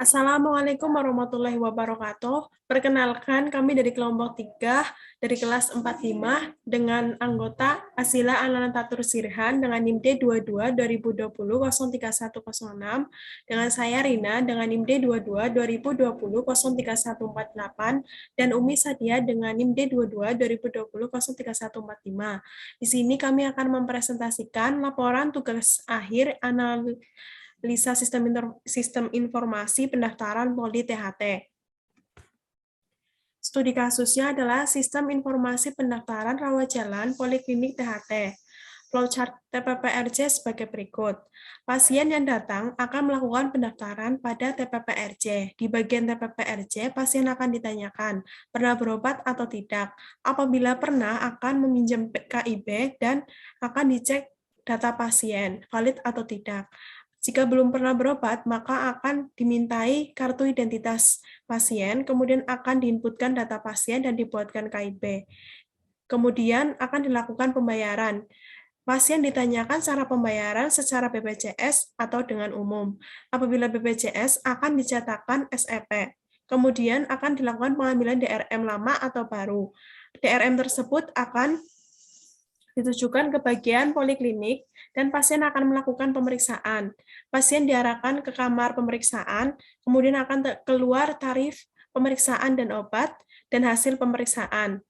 Assalamualaikum warahmatullahi wabarakatuh. Perkenalkan, kami dari kelompok 3 dari kelas 45 dengan anggota Asila Anantatur Sirhan dengan NIM D22 2020 03106, dengan saya Rina dengan NIM D22 2020 03148, dan Umi Sadia dengan NIM D22 2020 03145. Di sini kami akan mempresentasikan laporan tugas akhir analisa sistem informasi pendaftaran Poli THT. Studi kasusnya adalah Sistem Informasi Pendaftaran Rawat Jalan Poliklinik THT. Flowchart TPPRJ sebagai berikut. Pasien yang datang akan melakukan pendaftaran pada TPPRJ. Di bagian TPPRJ, pasien akan ditanyakan, pernah berobat atau tidak. Apabila pernah, akan meminjam KIB dan akan dicek data pasien, valid atau tidak. Jika belum pernah berobat, maka akan dimintai kartu identitas pasien, kemudian akan diinputkan data pasien dan dibuatkan KIB. Kemudian akan dilakukan pembayaran. Pasien ditanyakan cara pembayaran secara BPJS atau dengan umum. Apabila BPJS akan dicetakkan SEP. Kemudian akan dilakukan pengambilan DRM lama atau baru. DRM tersebut akan ditujukan ke bagian poliklinik dan pasien akan melakukan pemeriksaan. Pasien diarahkan ke kamar pemeriksaan, kemudian akan keluar tarif pemeriksaan dan obat dan hasil pemeriksaan.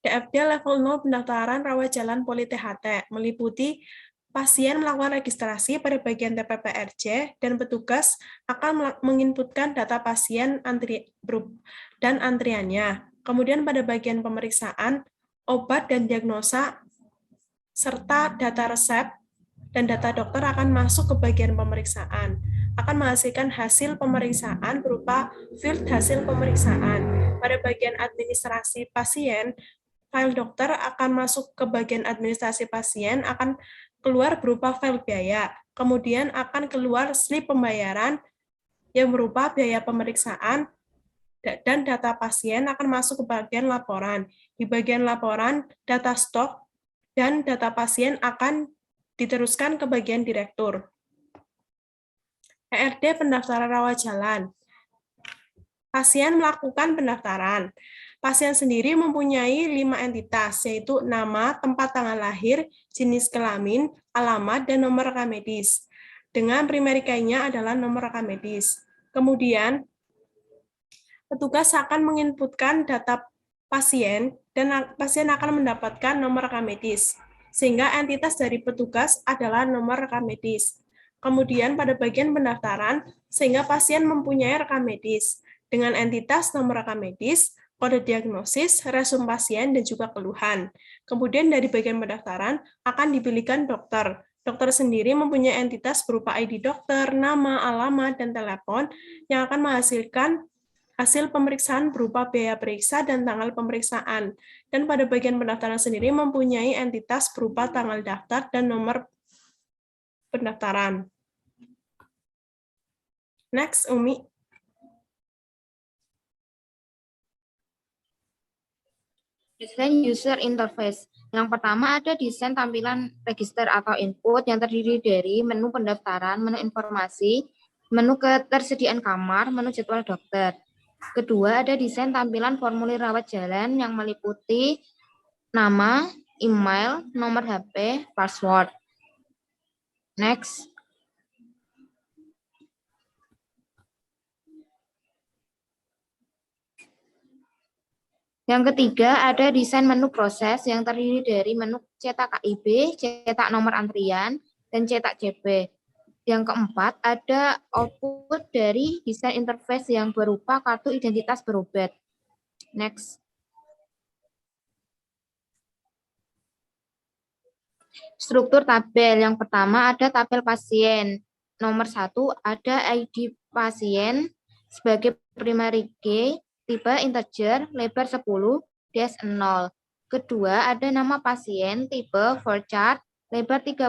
DFD level 0 pendaftaran rawat jalan Poli THT meliputi pasien melakukan registrasi pada bagian TPPRJ dan petugas akan menginputkan data pasien dan antriannya. Kemudian pada bagian pemeriksaan, obat dan diagnosa serta data resep dan data dokter akan masuk ke bagian pemeriksaan. Akan menghasilkan hasil pemeriksaan berupa field hasil pemeriksaan. Pada bagian administrasi pasien, file dokter akan masuk ke bagian administrasi pasien, akan keluar berupa file biaya. Kemudian akan keluar slip pembayaran yang berupa biaya pemeriksaan, dan data pasien akan masuk ke bagian laporan. Di bagian laporan, data stok dan data pasien akan diteruskan ke bagian direktur. ERD pendaftaran rawat jalan. Pasien melakukan pendaftaran. Pasien sendiri mempunyai 5 entitas, yaitu nama, tempat tanggal lahir, jenis kelamin, alamat, dan nomor rekam medis. Dengan primary key-nya adalah nomor rekam medis. Kemudian, petugas akan menginputkan data pasien, dan pasien akan mendapatkan nomor rekam medis. Sehingga entitas dari petugas adalah nomor rekam medis. Kemudian pada bagian pendaftaran, sehingga pasien mempunyai rekam medis dengan entitas nomor rekam medis, kode diagnosis, resum pasien, dan juga keluhan. Kemudian dari bagian pendaftaran akan dipilihkan dokter. Dokter sendiri mempunyai entitas berupa ID dokter, nama, alamat, dan telepon yang akan menghasilkan hasil pemeriksaan berupa biaya periksa dan tanggal pemeriksaan. Dan pada bagian pendaftaran sendiri mempunyai entitas berupa tanggal daftar dan nomor pendaftaran. Next, Umi. Desain user interface. Yang pertama ada desain tampilan register atau input yang terdiri dari menu pendaftaran, menu informasi, menu ketersediaan kamar, menu jadwal dokter. Kedua ada desain tampilan formulir rawat jalan yang meliputi nama, email, nomor HP, password. Next. Yang ketiga, ada desain menu proses yang terdiri dari menu cetak KIB, cetak nomor antrian, dan cetak CB. Yang keempat, ada output dari desain interface yang berupa kartu identitas berobat. Next. Struktur tabel. Yang pertama, ada tabel pasien. Nomor 1, ada ID pasien sebagai primary key, tipe integer, lebar 10, dash 0. Kedua, ada nama pasien, tipe flowchart, lebar 30,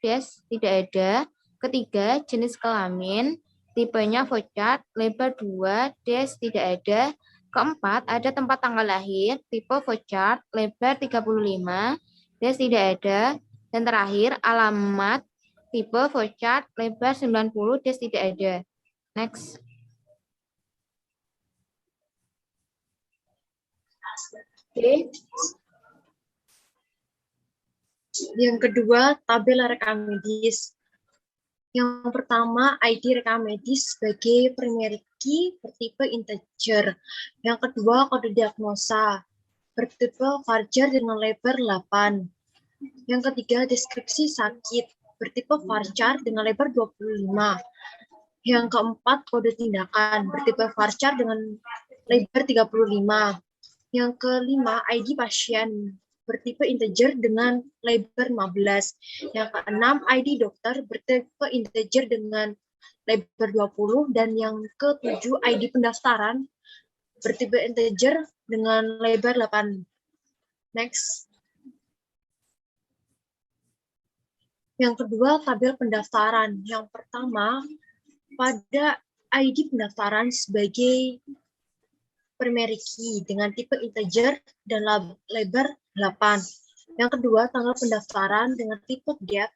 dash tidak ada. Ketiga, jenis kelamin, tipenya flowchart, lebar 2, dash tidak ada. Keempat, ada tempat tanggal lahir, tipe flowchart, lebar 35, dash tidak ada. Dan terakhir, alamat, tipe flowchart, lebar 90, des tidak ada. Next. Oke. Yang kedua, tabel rekam medis. Yang pertama, ID rekam medis sebagai primary key bertipe integer. Yang kedua, kode diagnosa bertipe varchar dengan lebar 8. Yang ketiga, deskripsi sakit bertipe varchar dengan lebar 25. Yang keempat, kode tindakan bertipe varchar dengan lebar 35. Yang kelima, ID pasien bertipe integer dengan lebar 15. Yang keenam, ID dokter bertipe integer dengan lebar 20. Dan yang ketujuh, ID pendaftaran bertipe integer dengan lebar 8. Next. Yang kedua, tabel pendaftaran. Yang pertama, pada ID pendaftaran sebagai primary key dengan tipe integer dan lebar 8. Yang kedua, tanggal pendaftaran dengan tipe gap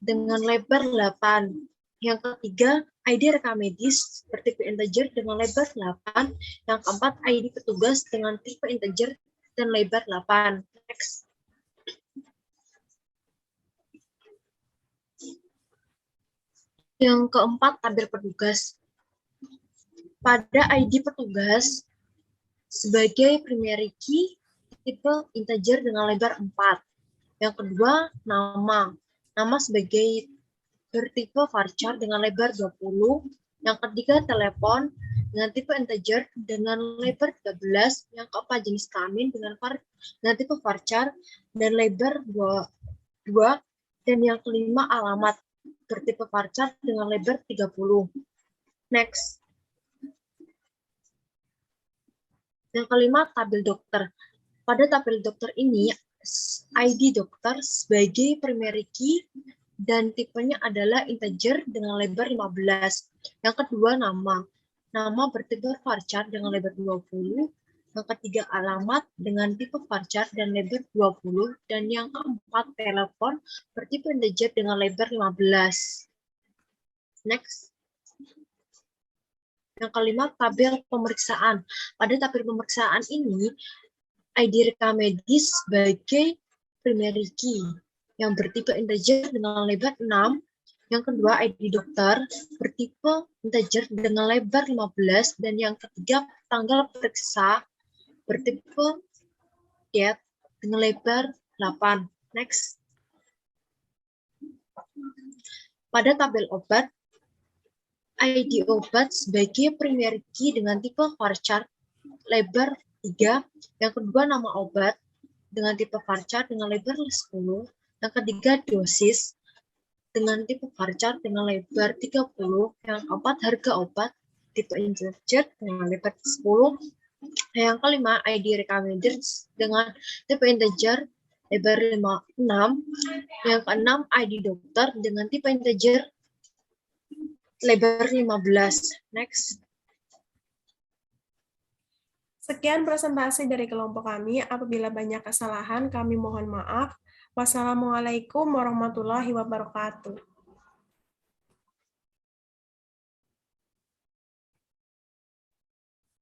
dengan lebar 8. Yang ketiga, ID rekam medis bertipe integer dengan lebar 8. Yang keempat, ID petugas dengan tipe integer dan lebar 8. Next. Yang keempat, tabel petugas. Pada ID petugas sebagai primary key tipe integer dengan lebar 4. Yang kedua, nama. Nama sebagai bertipe varchar dengan lebar 20. Yang ketiga, telepon dengan tipe integer dengan lebar 13. Yang keempat, jenis kelamin dengan tipe varchar dan lebar 2. Dan yang kelima, alamat bertipe varchar dengan lebar 30. Next. Yang kelima, tabel dokter. Pada tabel dokter ini, ID dokter sebagai primary key dan tipenya adalah integer dengan lebar 15. Yang kedua, nama. Nama bertipe varchar dengan lebar 20. Yang ketiga, alamat dengan tipe varchar dan lebar 20. Dan yang keempat, telepon bertipe integer dengan lebar 15. Next. Yang kelima, tabel pemeriksaan. Pada tabel pemeriksaan ini, ID rekam medis sebagai primary key yang bertipe integer dengan lebar 6. Yang kedua, ID dokter bertipe integer dengan lebar 15. Dan yang ketiga, tanggal periksa bertipe date dengan lebar 8. Next. Pada tabel obat, ID obat sebagai primary key dengan tipe varchar lebar 3. Yang kedua, nama obat dengan tipe varchar dengan lebar 10. Yang ketiga, dosis dengan tipe varchar dengan lebar 30. Yang keempat, harga obat tipe integer dengan lebar 10. Yang kelima, ID rekam medis dengan tipe integer lebar 6. Yang keenam, ID dokter dengan tipe integer lebar 15. Next. Sekian presentasi dari kelompok kami. Apabila banyak kesalahan, kami mohon maaf. Wassalamualaikum warahmatullahi wabarakatuh.